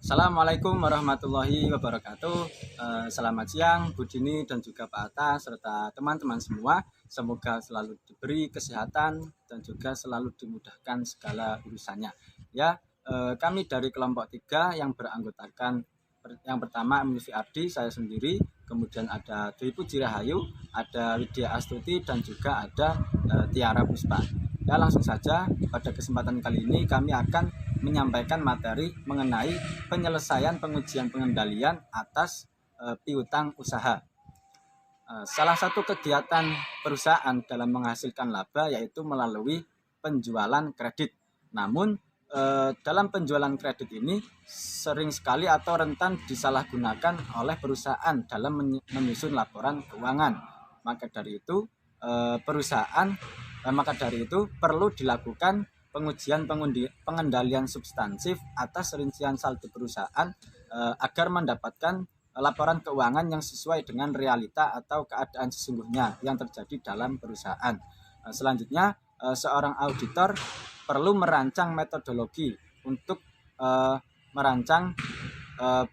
Assalamualaikum warahmatullahi wabarakatuh. Selamat siang Bu Dini dan juga Pak Atta serta teman-teman semua. Semoga selalu diberi kesehatan dan juga selalu dimudahkan segala urusannya. Ya, kami dari kelompok 3 yang beranggotakan yang pertama Emily Ardi, saya sendiri, kemudian ada Dwi Puji Rahayu, ada Widya Astuti dan juga ada Tiara Puspa. Ya, langsung saja pada kesempatan kali ini kami akan menyampaikan materi mengenai penyelesaian pengujian pengendalian atas piutang usaha. Salah satu kegiatan perusahaan dalam menghasilkan laba yaitu melalui penjualan kredit. Namun dalam penjualan kredit ini sering sekali atau rentan disalahgunakan oleh perusahaan dalam menyusun laporan keuangan. Maka dari itu perlu dilakukan pengujian pengendalian substansif atas rincian saldo perusahaan agar mendapatkan laporan keuangan yang sesuai dengan realita atau keadaan sesungguhnya yang terjadi dalam perusahaan. Selanjutnya, seorang auditor perlu merancang metodologi untuk merancang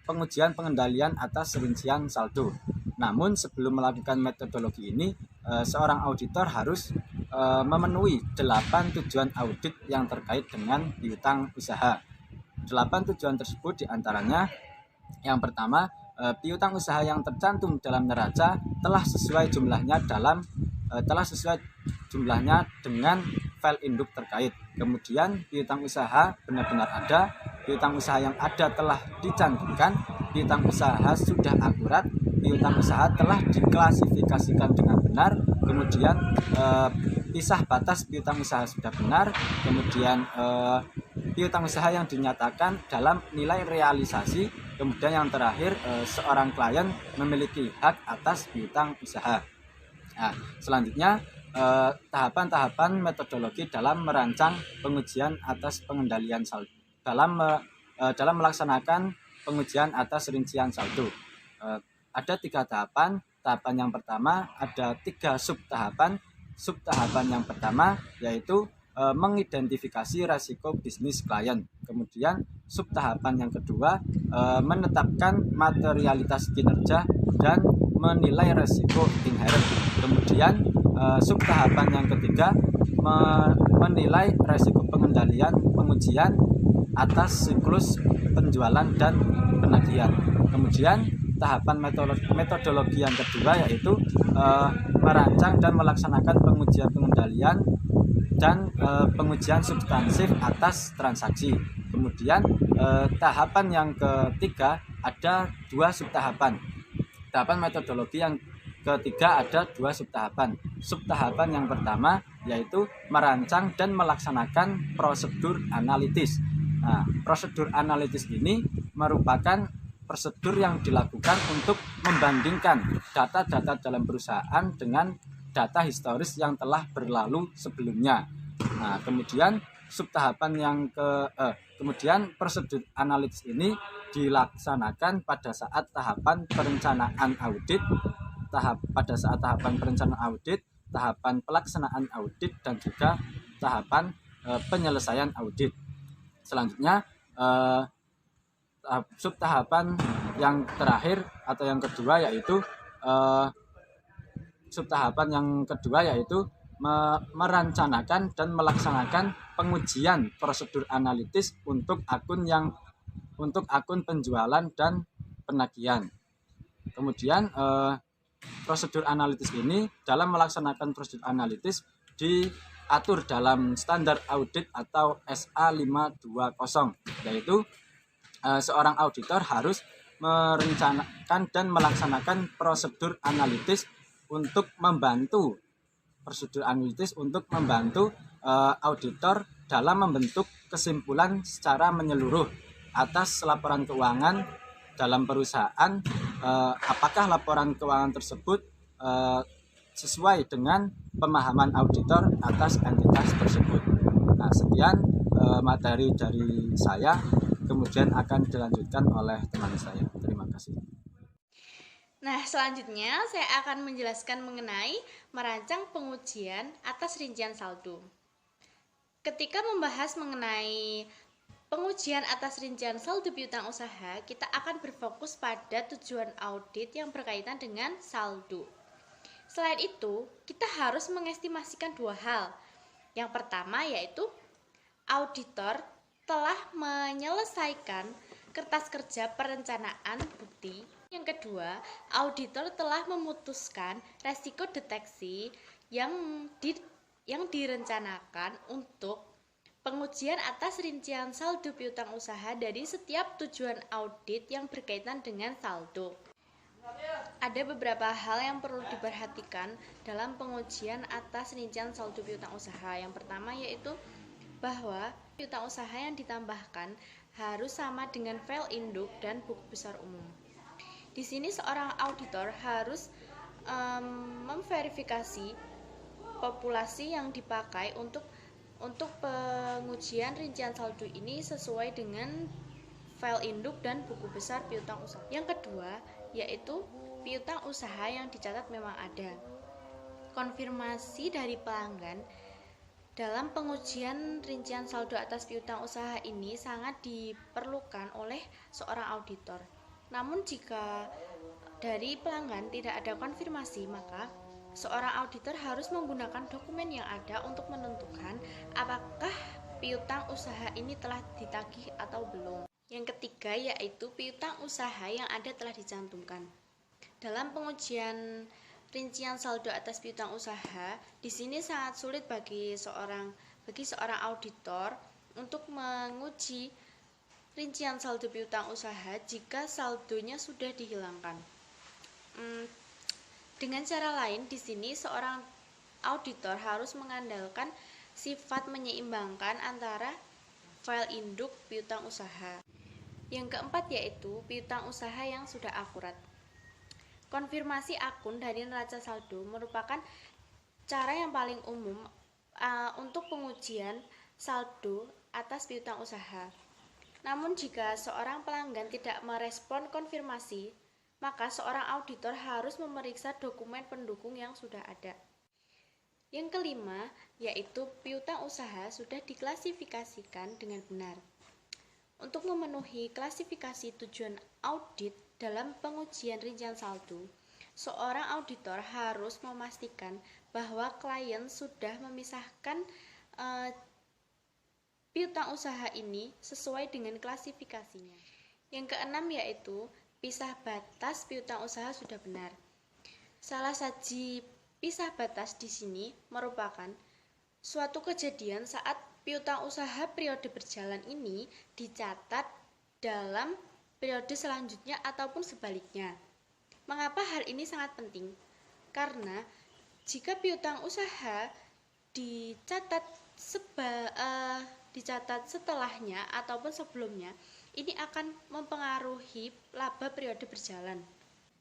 pengujian pengendalian atas rincian saldo. Namun sebelum melakukan metodologi ini, seorang auditor harus memenuhi 8 tujuan audit yang terkait dengan piutang usaha. 8 tujuan tersebut diantaranya yang pertama, piutang usaha yang tercantum dalam neraca telah sesuai jumlahnya dengan file induk terkait. Kemudian piutang usaha benar-benar ada, piutang usaha yang ada telah dicantumkan, piutang usaha sudah akurat, piutang usaha telah diklasifikasikan dengan benar, kemudian pisah batas piutang usaha sudah benar, kemudian piutang usaha yang dinyatakan dalam nilai realisasi, kemudian yang terakhir seorang klien memiliki hak atas piutang usaha. Nah, selanjutnya tahapan-tahapan metodologi dalam merancang pengujian atas pengendalian saldo dalam melaksanakan pengujian atas rincian saldo. Ada 3 tahapan. Tahapan yang pertama ada 3 subtahapan. Subtahapan yang pertama yaitu mengidentifikasi risiko bisnis klien. Kemudian subtahapan yang kedua menetapkan materialitas kinerja dan menilai risiko inherent. Kemudian subtahapan yang ketiga menilai risiko pengendalian pengujian atas siklus penjualan dan penagihan. Kemudian tahapan metodologi yang kedua yaitu merancang dan melaksanakan pengujian pengendalian dan pengujian substansif atas transaksi. Kemudian tahapan yang ketiga ada 2 subtahapan. Tahapan metodologi yang ketiga ada 2 subtahapan. Subtahapan yang pertama yaitu merancang dan melaksanakan prosedur analitis. Nah, prosedur analitis ini merupakan prosedur yang dilakukan untuk membandingkan data-data dalam perusahaan dengan data historis yang telah berlalu sebelumnya. Nah, kemudian kemudian prosedur analitis ini dilaksanakan pada saat tahapan perencanaan audit, tahapan pelaksanaan audit dan juga tahapan penyelesaian audit. Selanjutnya subtahapan yang terakhir atau yang kedua yaitu merencanakan dan melaksanakan pengujian prosedur analitis untuk akun penjualan dan penagihan. Kemudian prosedur analitis ini dalam melaksanakan prosedur analitis diatur dalam standar audit atau SA 520, yaitu seorang auditor harus merencanakan dan melaksanakan prosedur analitis untuk membantu auditor dalam membentuk kesimpulan secara menyeluruh atas laporan keuangan dalam perusahaan, apakah laporan keuangan tersebut sesuai dengan pemahaman auditor atas entitas tersebut. Nah, sekian materi dari saya, kemudian akan dilanjutkan oleh teman saya. Terima kasih. Nah, selanjutnya saya akan menjelaskan mengenai merancang pengujian atas rincian saldo. Ketika membahas mengenai pengujian atas rincian saldo piutang usaha, kita akan berfokus pada tujuan audit yang berkaitan dengan saldo. Selain itu, kita harus mengestimasikan dua hal. Yang pertama yaitu auditor telah menyelesaikan kertas kerja perencanaan bukti. Yang kedua, auditor telah memutuskan resiko deteksi yang direncanakan untuk pengujian atas rincian saldo piutang usaha dari setiap tujuan audit yang berkaitan dengan saldo. Ada beberapa hal yang perlu diperhatikan dalam pengujian atas rincian saldo piutang usaha. Yang pertama yaitu bahwa piutang usaha yang ditambahkan harus sama dengan file induk dan buku besar umum. Di sini seorang auditor harus memverifikasi populasi yang dipakai untuk pengujian rincian saldo ini sesuai dengan file induk dan buku besar piutang usaha. Yang kedua yaitu piutang usaha yang dicatat memang ada. Konfirmasi dari pelanggan dalam pengujian rincian saldo atas piutang usaha ini sangat diperlukan oleh seorang auditor. Namun jika dari pelanggan tidak ada konfirmasi, maka seorang auditor harus menggunakan dokumen yang ada untuk menentukan apakah piutang usaha ini telah ditagih atau belum. Yang ketiga yaitu piutang usaha yang ada telah dicantumkan. Dalam pengujian rincian saldo atas piutang usaha, di sini sangat sulit bagi seorang auditor untuk menguji rincian saldo piutang usaha jika saldonya sudah dihilangkan. Dengan cara lain, di sini seorang auditor harus mengandalkan sifat menyeimbangkan antara file induk piutang usaha. Yang keempat yaitu piutang usaha yang sudah akurat. Konfirmasi akun dari neraca saldo merupakan cara yang paling umum untuk pengujian saldo atas piutang usaha. Namun jika seorang pelanggan tidak merespon konfirmasi, maka seorang auditor harus memeriksa dokumen pendukung yang sudah ada. Yang kelima yaitu piutang usaha sudah diklasifikasikan dengan benar. Untuk memenuhi klasifikasi tujuan audit dalam pengujian rincian saldo, seorang auditor harus memastikan bahwa klien sudah memisahkan piutang usaha ini sesuai dengan klasifikasinya. Yang keenam yaitu pisah batas piutang usaha sudah benar. Salah satu pisah batas di sini merupakan suatu kejadian saat piutang usaha periode berjalan ini dicatat dalam periode selanjutnya ataupun sebaliknya. Mengapa hal ini sangat penting? Karena jika piutang usaha dicatat setelahnya ataupun sebelumnya, ini akan mempengaruhi laba periode berjalan.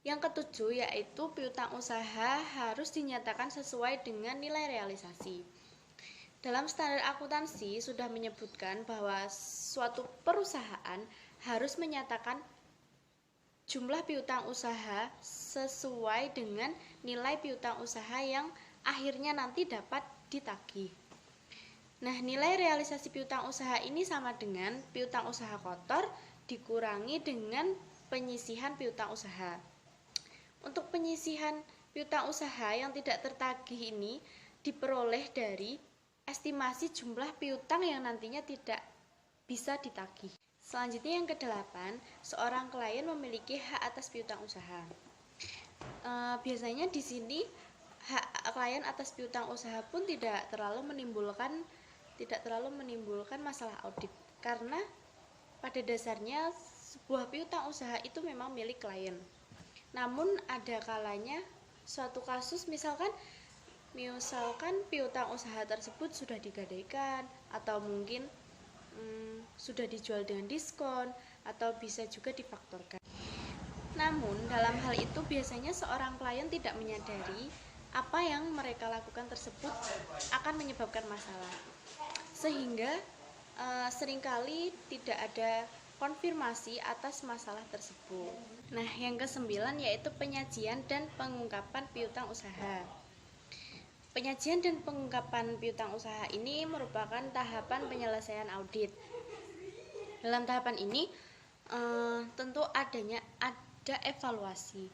Yang ketujuh yaitu piutang usaha harus dinyatakan sesuai dengan nilai realisasi. Dalam standar akuntansi sudah menyebutkan bahwa suatu perusahaan harus menyatakan jumlah piutang usaha sesuai dengan nilai piutang usaha yang akhirnya nanti dapat ditagih. Nah, nilai realisasi piutang usaha ini sama dengan piutang usaha kotor dikurangi dengan penyisihan piutang usaha. Untuk penyisihan piutang usaha yang tidak tertagih ini diperoleh dari estimasi jumlah piutang yang nantinya tidak bisa ditagih. Selanjutnya yang kedelapan, seorang klien memiliki hak atas piutang usaha. Biasanya di sini hak klien atas piutang usaha pun tidak terlalu menimbulkan masalah audit, karena pada dasarnya sebuah piutang usaha itu memang milik klien. Namun ada kalanya suatu kasus misalkan piutang usaha tersebut sudah digadaikan atau mungkin sudah dijual dengan diskon atau bisa juga difaktorkan. Namun dalam hal itu biasanya seorang klien tidak menyadari apa yang mereka lakukan tersebut akan menyebabkan masalah, sehingga seringkali tidak ada konfirmasi atas masalah tersebut. Nah, yang kesembilan yaitu penyajian dan pengungkapan piutang usaha. Penyajian dan pengungkapan piutang usaha ini merupakan tahapan penyelesaian audit. Dalam tahapan ini tentu ada evaluasi.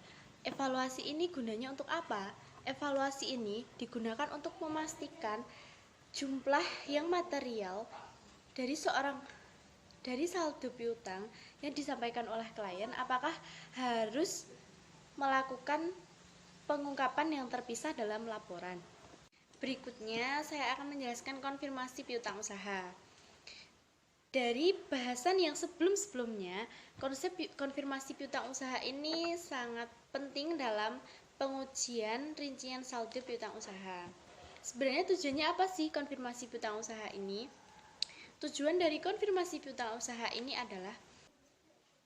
Evaluasi ini gunanya untuk apa? Evaluasi ini digunakan untuk memastikan jumlah yang material dari saldo piutang yang disampaikan oleh klien, apakah harus melakukan pengungkapan yang terpisah dalam laporan. Berikutnya saya akan menjelaskan konfirmasi piutang usaha. Dari bahasan yang sebelum-sebelumnya, konsep konfirmasi piutang usaha ini sangat penting dalam pengujian rincian saldo piutang usaha. Sebenarnya tujuannya apa sih konfirmasi piutang usaha ini? Tujuan dari konfirmasi piutang usaha ini adalah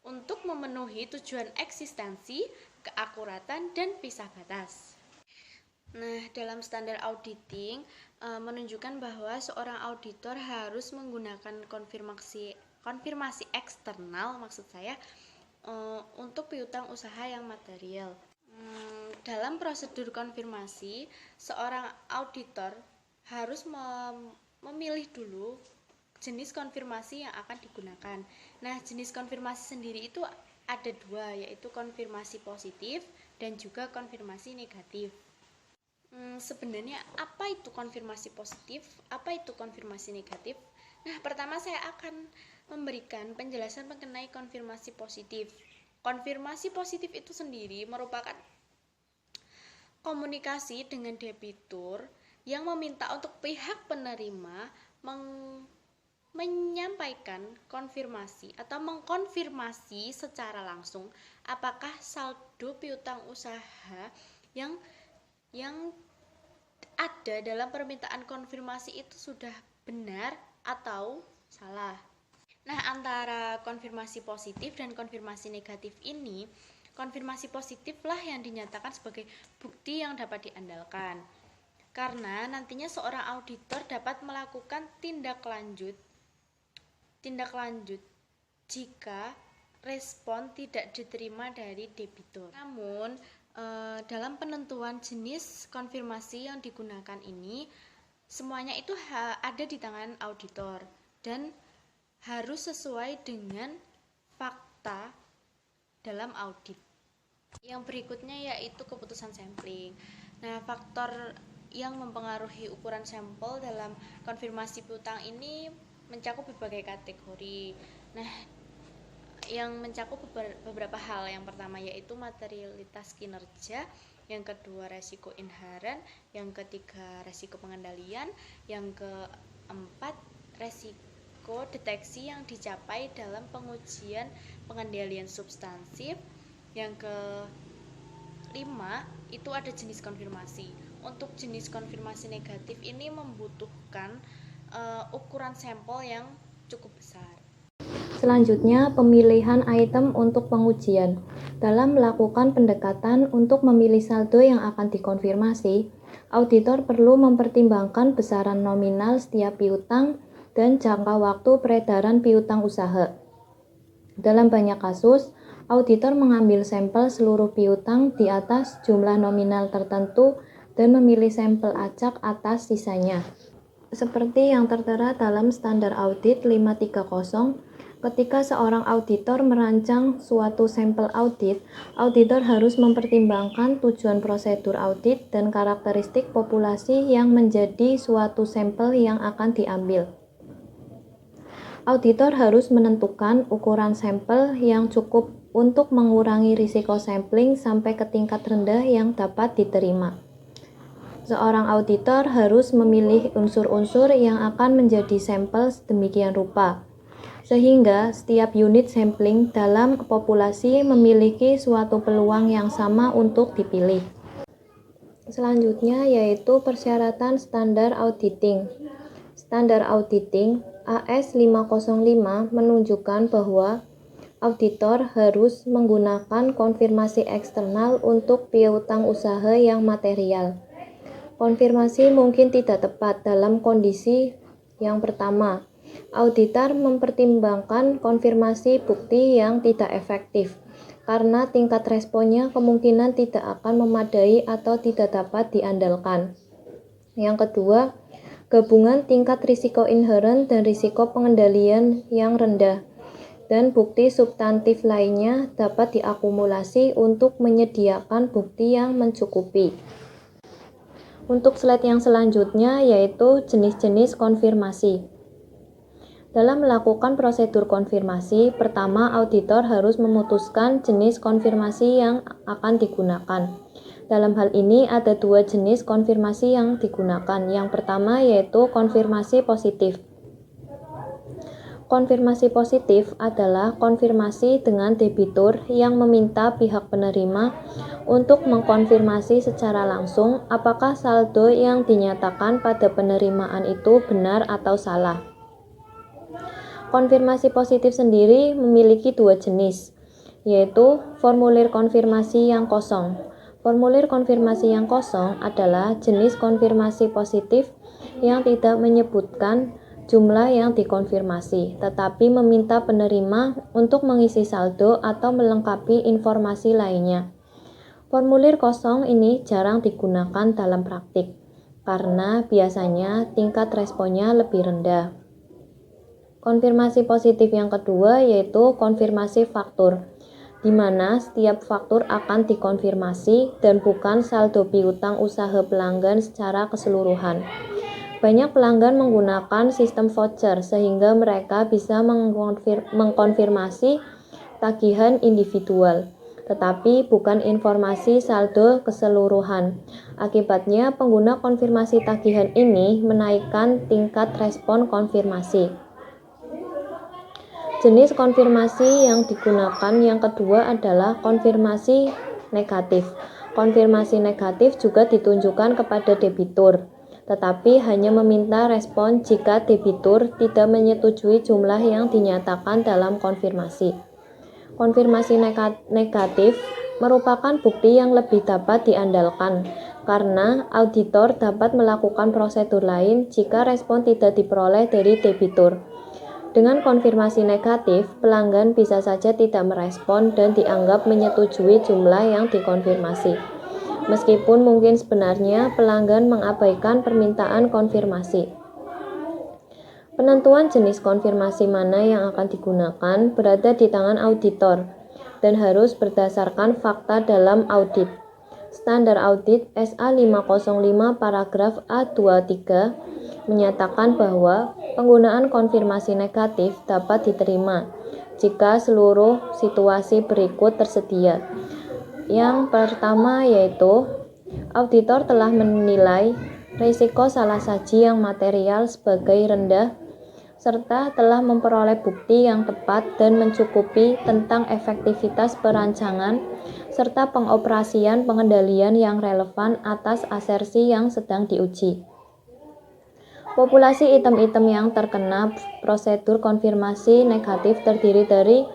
untuk memenuhi tujuan eksistensi, keakuratan, dan pisah batas. Nah, dalam standar auditing menunjukkan bahwa seorang auditor harus menggunakan konfirmasi eksternal, maksud saya untuk piutang usaha yang material. Dalam prosedur konfirmasi, seorang auditor harus memilih dulu jenis konfirmasi yang akan digunakan. Nah, jenis konfirmasi sendiri itu ada dua, yaitu konfirmasi positif dan juga konfirmasi negatif. Sebenarnya apa itu konfirmasi positif? Apa itu konfirmasi negatif? Nah, pertama saya akan memberikan penjelasan mengenai konfirmasi positif. Konfirmasi positif itu sendiri merupakan komunikasi dengan debitur yang meminta untuk pihak penerima menyampaikan konfirmasi atau mengkonfirmasi secara langsung apakah saldo piutang usaha yang ada dalam permintaan konfirmasi itu sudah benar atau salah. Nah, antara konfirmasi positif dan konfirmasi negatif ini, konfirmasi positif lah yang dinyatakan sebagai bukti yang dapat diandalkan. Karena nantinya seorang auditor dapat melakukan tindak lanjut jika respon tidak diterima dari debitur. Namun, dalam penentuan jenis konfirmasi yang digunakan ini, semuanya itu ada di tangan auditor dan harus sesuai dengan fakta dalam audit. Yang berikutnya yaitu keputusan sampling. Nah, faktor yang mempengaruhi ukuran sampel dalam konfirmasi piutang ini mencakup berbagai kategori. Nah, yang mencakup beberapa hal. Yang pertama yaitu materialitas kinerja, yang kedua resiko inheren, yang ketiga resiko pengendalian, yang keempat resiko deteksi yang dicapai dalam pengujian pengendalian substansif, yang kelima itu ada jenis konfirmasi. Untuk jenis konfirmasi negatif ini membutuhkan ukuran sampel yang cukup besar. Selanjutnya, pemilihan item untuk pengujian. Dalam melakukan pendekatan untuk memilih saldo yang akan dikonfirmasi, auditor perlu mempertimbangkan besaran nominal setiap piutang dan jangka waktu peredaran piutang usaha. Dalam banyak kasus, auditor mengambil sampel seluruh piutang di atas jumlah nominal tertentu dan memilih sampel acak atas sisanya. Seperti yang tertera dalam Standar Audit 530, ketika seorang auditor merancang suatu sampel audit, auditor harus mempertimbangkan tujuan prosedur audit dan karakteristik populasi yang menjadi suatu sampel yang akan diambil. Auditor harus menentukan ukuran sampel yang cukup untuk mengurangi risiko sampling sampai ke tingkat rendah yang dapat diterima. Seorang auditor harus memilih unsur-unsur yang akan menjadi sampel sedemikian rupa, sehingga setiap unit sampling dalam populasi memiliki suatu peluang yang sama untuk dipilih. Selanjutnya yaitu persyaratan standar auditing. Standar auditing AS 505 menunjukkan bahwa auditor harus menggunakan konfirmasi eksternal untuk piutang usaha yang material. Konfirmasi mungkin tidak tepat dalam kondisi yang pertama. Auditor mempertimbangkan konfirmasi bukti yang tidak efektif, karena tingkat responnya kemungkinan tidak akan memadai atau tidak dapat diandalkan. Yang kedua, gabungan tingkat risiko inheren dan risiko pengendalian yang rendah. dan bukti substantif lainnya dapat diakumulasi untuk menyediakan bukti yang mencukupi. Untuk slide yang selanjutnya yaitu jenis-jenis konfirmasi. Dalam melakukan prosedur konfirmasi, pertama auditor harus memutuskan jenis konfirmasi yang akan digunakan. Dalam hal ini ada dua jenis konfirmasi yang digunakan. Yang pertama yaitu konfirmasi positif. Konfirmasi positif adalah konfirmasi dengan debitur yang meminta pihak penerima untuk mengkonfirmasi secara langsung apakah saldo yang dinyatakan pada penerimaan itu benar atau salah. Konfirmasi positif sendiri memiliki dua jenis, yaitu formulir konfirmasi yang kosong. Formulir konfirmasi yang kosong adalah jenis konfirmasi positif yang tidak menyebutkan jumlah yang dikonfirmasi, tetapi meminta penerima untuk mengisi saldo atau melengkapi informasi lainnya. Formulir kosong ini jarang digunakan dalam praktik, karena biasanya tingkat responnya lebih rendah. Konfirmasi positif yang kedua yaitu konfirmasi faktur, di mana setiap faktur akan dikonfirmasi dan bukan saldo piutang usaha pelanggan secara keseluruhan. Banyak pelanggan menggunakan sistem voucher sehingga mereka bisa mengkonfirmasi tagihan individual, tetapi bukan informasi saldo keseluruhan. Akibatnya, pengguna konfirmasi tagihan ini menaikkan tingkat respon konfirmasi. Jenis konfirmasi yang digunakan yang kedua adalah konfirmasi negatif. Konfirmasi negatif juga ditunjukkan kepada debitur, tetapi hanya meminta respon jika debitur tidak menyetujui jumlah yang dinyatakan dalam konfirmasi. Konfirmasi negatif merupakan bukti yang lebih dapat diandalkan, karena auditor dapat melakukan prosedur lain jika respon tidak diperoleh dari debitur. Dengan konfirmasi negatif, pelanggan bisa saja tidak merespon dan dianggap menyetujui jumlah yang dikonfirmasi. Meskipun mungkin sebenarnya pelanggan mengabaikan permintaan konfirmasi. Penentuan jenis konfirmasi mana yang akan digunakan berada di tangan auditor dan harus berdasarkan fakta dalam audit. Standar audit SA 505 paragraf A23 menyatakan bahwa penggunaan konfirmasi negatif dapat diterima jika seluruh situasi berikut tersedia. Yang pertama yaitu auditor telah menilai risiko salah saji yang material sebagai rendah serta telah memperoleh bukti yang tepat dan mencukupi tentang efektivitas perancangan serta pengoperasian pengendalian yang relevan atas asersi yang sedang diuji. Populasi item-item yang terkena prosedur konfirmasi negatif terdiri dari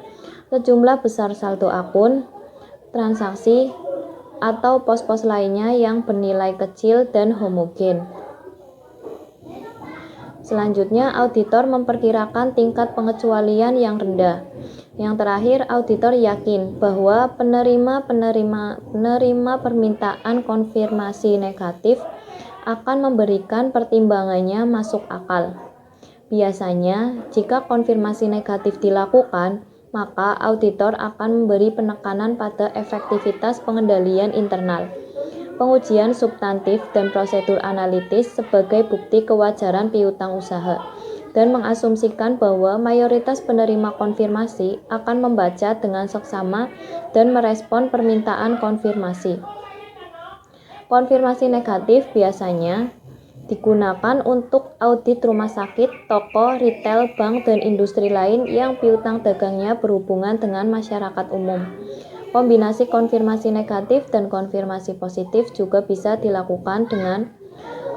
sejumlah besar saldo akun, transaksi, atau pos-pos lainnya yang bernilai kecil dan homogen. Selanjutnya, auditor memperkirakan tingkat pengecualian yang rendah. Yang terakhir, auditor yakin bahwa penerima permintaan konfirmasi negatif akan memberikan pertimbangannya masuk akal. Biasanya, jika konfirmasi negatif dilakukan, maka auditor akan memberi penekanan pada efektivitas pengendalian internal, pengujian substantif dan prosedur analitis sebagai bukti kewajaran piutang usaha, dan mengasumsikan bahwa mayoritas penerima konfirmasi akan membaca dengan seksama dan merespon permintaan konfirmasi. Konfirmasi negatif biasanya digunakan untuk audit rumah sakit, toko, retail, bank, dan industri lain yang piutang dagangnya berhubungan dengan masyarakat umum. Kombinasi konfirmasi negatif dan konfirmasi positif juga bisa dilakukan dengan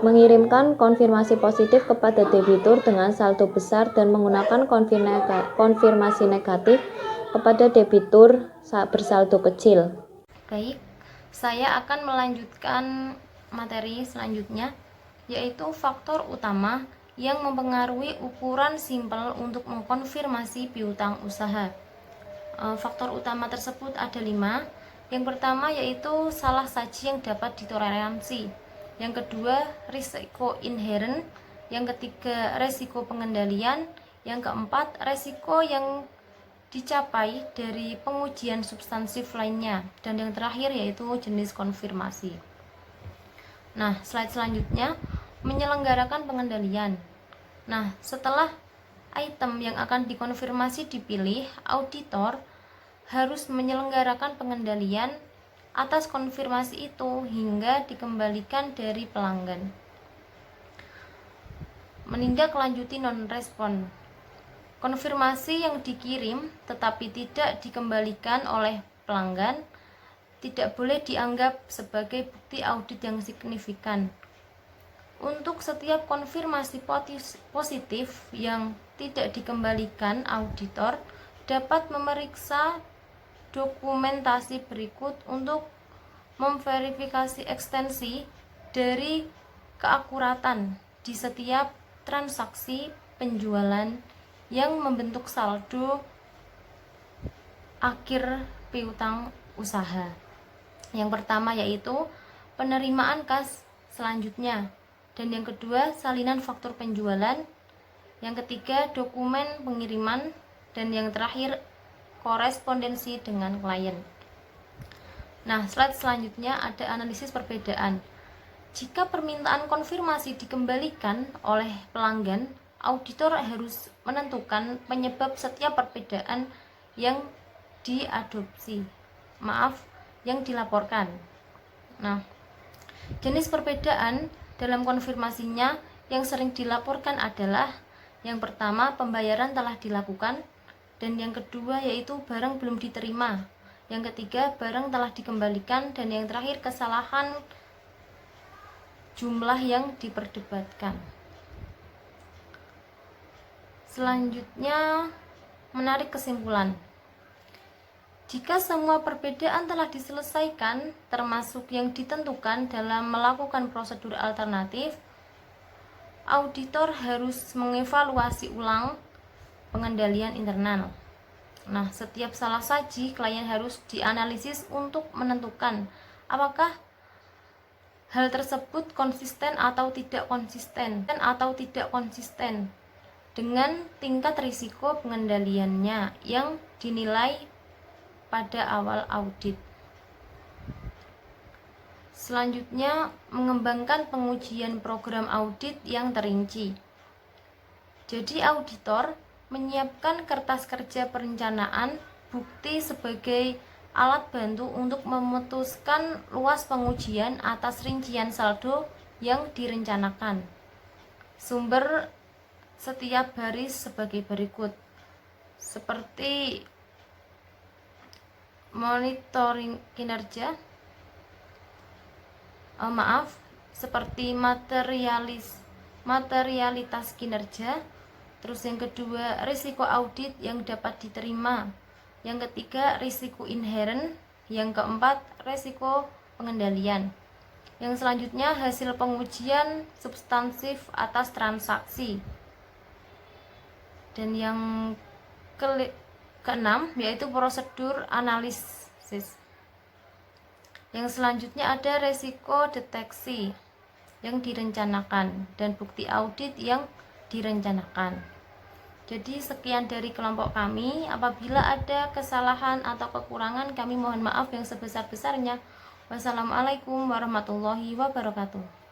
mengirimkan konfirmasi positif kepada debitur dengan saldo besar dan menggunakan konfirmasi negatif kepada debitur bersaldo kecil. Baik, saya akan melanjutkan materi selanjutnya, yaitu faktor utama yang mempengaruhi ukuran simpel untuk mengkonfirmasi piutang usaha. Faktor utama tersebut ada 5. Yang pertama yaitu salah saji yang dapat ditoleransi. Yang kedua, risiko inherent. Yang ketiga, risiko pengendalian. Yang keempat, risiko yang dicapai dari pengujian substansif lainnya, dan yang terakhir yaitu jenis konfirmasi. Nah, slide selanjutnya menyelenggarakan pengendalian. Nah, setelah item yang akan dikonfirmasi dipilih, auditor harus menyelenggarakan pengendalian atas konfirmasi itu hingga dikembalikan dari pelanggan. Menindaklanjuti non-respon. Konfirmasi yang dikirim tetapi tidak dikembalikan oleh pelanggan tidak boleh dianggap sebagai bukti audit yang signifikan. Untuk setiap konfirmasi positif yang tidak dikembalikan, auditor dapat memeriksa dokumentasi berikut untuk memverifikasi ekstensi dari keakuratan di setiap transaksi penjualan yang membentuk saldo akhir piutang usaha. Yang pertama yaitu penerimaan kas selanjutnya, dan yang kedua salinan faktur penjualan, yang ketiga dokumen pengiriman, dan yang terakhir korespondensi dengan klien. Nah, slide selanjutnya ada analisis perbedaan. Jika permintaan konfirmasi dikembalikan oleh pelanggan, auditor harus menentukan penyebab setiap perbedaan yang yang dilaporkan. Nah, jenis perbedaan dalam konfirmasinya yang sering dilaporkan adalah yang pertama, pembayaran telah dilakukan, dan yang kedua yaitu barang belum diterima, yang ketiga barang telah dikembalikan, dan yang terakhir kesalahan jumlah yang diperdebatkan. Selanjutnya, menarik kesimpulan. Jika semua perbedaan telah diselesaikan, termasuk yang ditentukan dalam melakukan prosedur alternatif, auditor harus mengevaluasi ulang pengendalian internal. Nah, setiap salah saji klien harus dianalisis untuk menentukan apakah hal tersebut konsisten atau tidak konsisten dengan tingkat risiko pengendaliannya yang dinilai pada awal audit. Selanjutnya, mengembangkan pengujian program audit yang terinci. Jadi auditor menyiapkan kertas kerja perencanaan bukti sebagai alat bantu untuk memutuskan luas pengujian atas rincian saldo yang direncanakan. Sumber setiap baris sebagai berikut, seperti monitoring kinerja, seperti materialitas kinerja. Terus yang kedua, risiko audit yang dapat diterima. Yang ketiga, risiko inherent. Yang keempat, risiko pengendalian. Yang selanjutnya, hasil pengujian substansif atas transaksi. Dan yang keenam yaitu prosedur analisis. Yang selanjutnya ada risiko deteksi yang direncanakan dan bukti audit yang direncanakan. Jadi sekian dari kelompok kami. Apabila ada kesalahan atau kekurangan, kami mohon maaf yang sebesar-besarnya. Wassalamualaikum warahmatullahi wabarakatuh.